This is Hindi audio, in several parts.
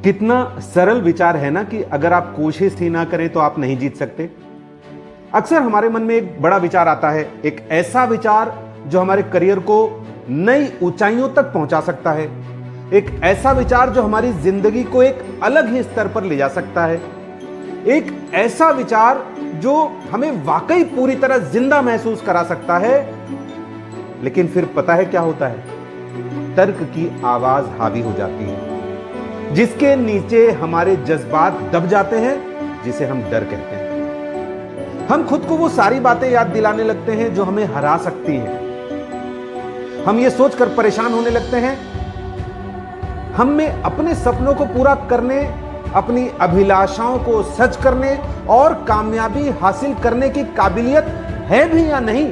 कितना सरल विचार है ना कि अगर आप कोशिश ही ना करें तो आप नहीं जीत सकते। अक्सर हमारे मन में एक बड़ा विचार आता है, एक ऐसा विचार जो हमारे करियर को नई ऊंचाइयों तक पहुंचा सकता है, एक ऐसा विचार जो हमारी जिंदगी को एक अलग ही स्तर पर ले जा सकता है, एक ऐसा विचार जो हमें वाकई पूरी तरह जिंदा महसूस करा सकता है। लेकिन फिर पता है क्या होता है? तर्क की आवाज हावी हो जाती है, जिसके नीचे हमारे जज्बात दब जाते हैं, जिसे हम डर कहते हैं। हम खुद को वो सारी बातें याद दिलाने लगते हैं जो हमें हरा सकती हैं। हम ये सोचकर परेशान होने लगते हैं, हम में अपने सपनों को पूरा करने, अपनी अभिलाषाओं को सच करने और कामयाबी हासिल करने की काबिलियत है भी या नहीं।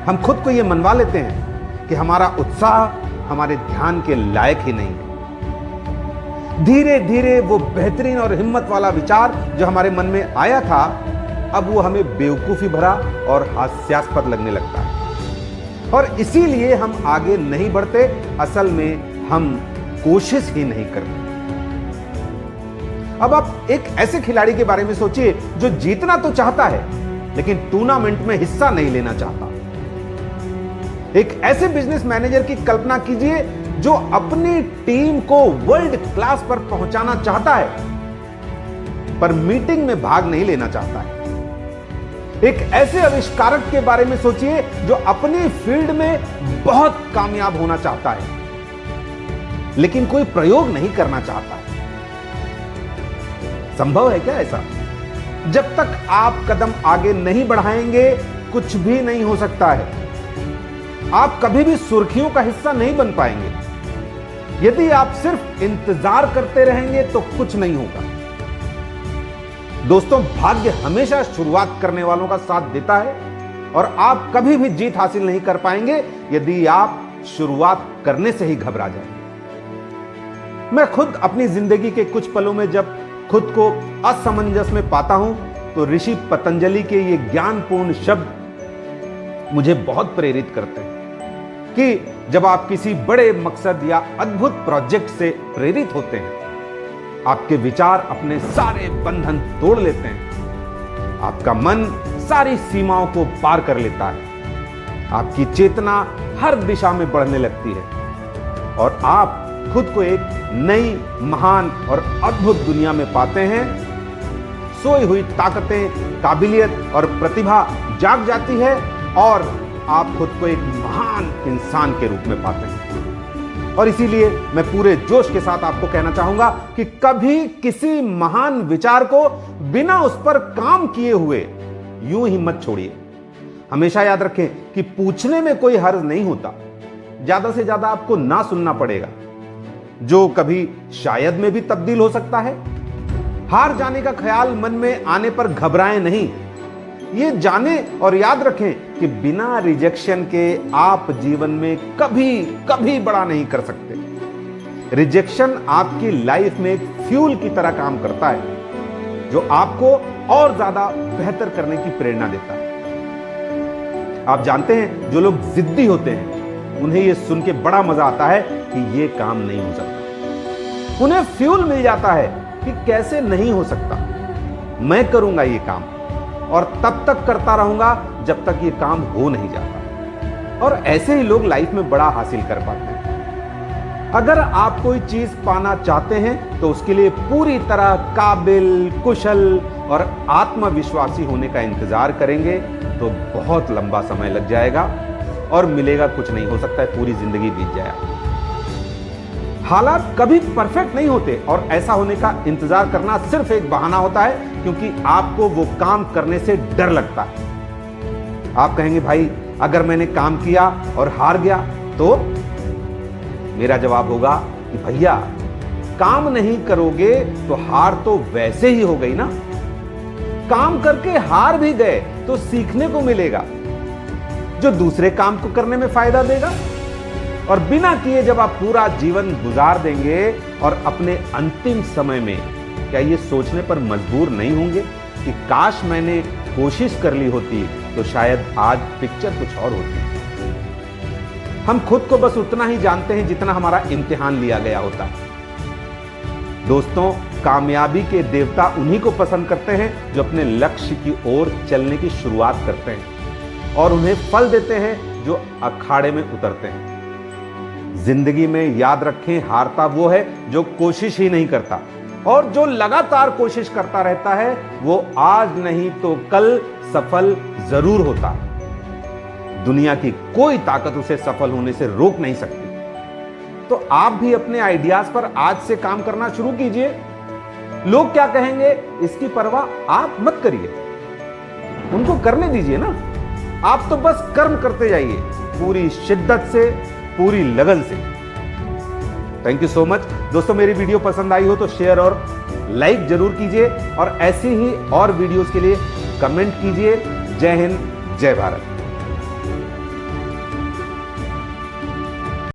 हम खुद को यह मनवा लेते हैं कि हमारा उत्साह हमारे ध्यान के लायक ही नहीं। धीरे धीरे वो बेहतरीन और हिम्मत वाला विचार जो हमारे मन में आया था, अब वो हमें बेवकूफी भरा और हास्यास्पद लगने लगता है, और इसीलिए हम आगे नहीं बढ़ते। असल में हम कोशिश ही नहीं करते। अब आप एक ऐसे खिलाड़ी के बारे में सोचिए जो जीतना तो चाहता है लेकिन टूर्नामेंट में हिस्सा नहीं लेना चाहता। एक ऐसे बिजनेस मैनेजर की कल्पना कीजिए जो अपनी टीम को वर्ल्ड क्लास पर पहुंचाना चाहता है पर मीटिंग में भाग नहीं लेना चाहता है। एक ऐसे आविष्कारक के बारे में सोचिए जो अपनी फील्ड में बहुत कामयाब होना चाहता है लेकिन कोई प्रयोग नहीं करना चाहता है। संभव है क्या ऐसा? जब तक आप कदम आगे नहीं बढ़ाएंगे कुछ भी नहीं हो सकता है। आप कभी भी सुर्खियों का हिस्सा नहीं बन पाएंगे। यदि आप सिर्फ इंतजार करते रहेंगे तो कुछ नहीं होगा। दोस्तों, भाग्य हमेशा शुरुआत करने वालों का साथ देता है और आप कभी भी जीत हासिल नहीं कर पाएंगे यदि आप शुरुआत करने से ही घबरा जाएंगे। मैं खुद अपनी जिंदगी के कुछ पलों में जब खुद को असमंजस में पाता हूं तो ऋषि पतंजलि के ये ज्ञानपूर्ण शब्द मुझे बहुत प्रेरित करते हैं कि जब आप किसी बड़े मकसद या अद्भुत प्रोजेक्ट से प्रेरित होते हैं, आपके विचार अपने सारे बंधन तोड़ लेते हैं, आपका मन सारी सीमाओं को पार कर लेता है, आपकी चेतना हर दिशा में बढ़ने लगती है और आप खुद को एक नई, महान और अद्भुत दुनिया में पाते हैं। सोई हुई ताकतें, काबिलियत और प्रतिभा जाग जाती है और आप खुद को एक महान इंसान के रूप में पाते हैं। और इसीलिए मैं पूरे जोश के साथ आपको कहना चाहूंगा कि कभी किसी महान विचार को बिना उस पर काम किए हुए यूं ही मत छोड़िए। हमेशा याद रखें कि पूछने में कोई हर्ज नहीं होता। ज्यादा से ज्यादा आपको ना सुनना पड़ेगा, जो कभी शायद में भी तब्दील हो सकता है। हार जाने का ख्याल मन में आने पर घबराएं नहीं। ये जाने और याद रखें कि बिना रिजेक्शन के आप जीवन में कभी कभी बड़ा नहीं कर सकते। रिजेक्शन आपकी लाइफ में एक फ्यूल की तरह काम करता है जो आपको और ज्यादा बेहतर करने की प्रेरणा देता है। आप जानते हैं, जो लोग जिद्दी होते हैं उन्हें यह सुन के बड़ा मजा आता है कि यह काम नहीं हो सकता। उन्हें फ्यूल मिल जाता है कि कैसे नहीं हो सकता, मैं करूंगा ये काम और तब तक करता रहूंगा जब तक ये काम हो नहीं जाता। और ऐसे ही लोग लाइफ में बड़ा हासिल कर पाते हैं। अगर आप कोई चीज पाना चाहते हैं तो उसके लिए पूरी तरह काबिल, कुशल और आत्मविश्वासी होने का इंतजार करेंगे तो बहुत लंबा समय लग जाएगा और मिलेगा कुछ नहीं। हो सकता है पूरी जिंदगी बीत जाए। हालात कभी परफेक्ट नहीं होते और ऐसा होने का इंतजार करना सिर्फ एक बहाना होता है क्योंकि आपको वो काम करने से डर लगता है। आप कहेंगे, भाई अगर मैंने काम किया और हार गया तो? मेरा जवाब होगा कि भैया, काम नहीं करोगे तो हार तो वैसे ही हो गई ना। काम करके हार भी गए तो सीखने को मिलेगा जो दूसरे काम को करने में फायदा देगा। और बिना किए जब आप पूरा जीवन गुजार देंगे और अपने अंतिम समय में क्या ये सोचने पर मजबूर नहीं होंगे कि काश मैंने कोशिश कर ली होती तो शायद आज पिक्चर कुछ और होती। हम खुद को बस उतना ही जानते हैं जितना हमारा इम्तिहान लिया गया होता है। दोस्तों, कामयाबी के देवता उन्हीं को पसंद करते हैं जो अपने लक्ष्य की ओर चलने की शुरुआत करते हैं और उन्हें फल देते हैं जो अखाड़े में उतरते हैं। जिंदगी में याद रखें, हारता वो है जो कोशिश ही नहीं करता, और जो लगातार कोशिश करता रहता है वो आज नहीं तो कल सफल जरूर होता है। दुनिया की कोई ताकत उसे सफल होने से रोक नहीं सकती। तो आप भी अपने आइडियाज पर आज से काम करना शुरू कीजिए। लोग क्या कहेंगे इसकी परवाह आप मत करिए, उनको करने दीजिए ना। आप तो बस कर्म करते जाइए, पूरी शिद्दत से, पूरी लगन से। थैंक यू सो मच दोस्तों। मेरी वीडियो पसंद आई हो तो शेयर और लाइक जरूर कीजिए, और ऐसी ही और वीडियोस के लिए कमेंट कीजिए। जय हिंद, जय भारत।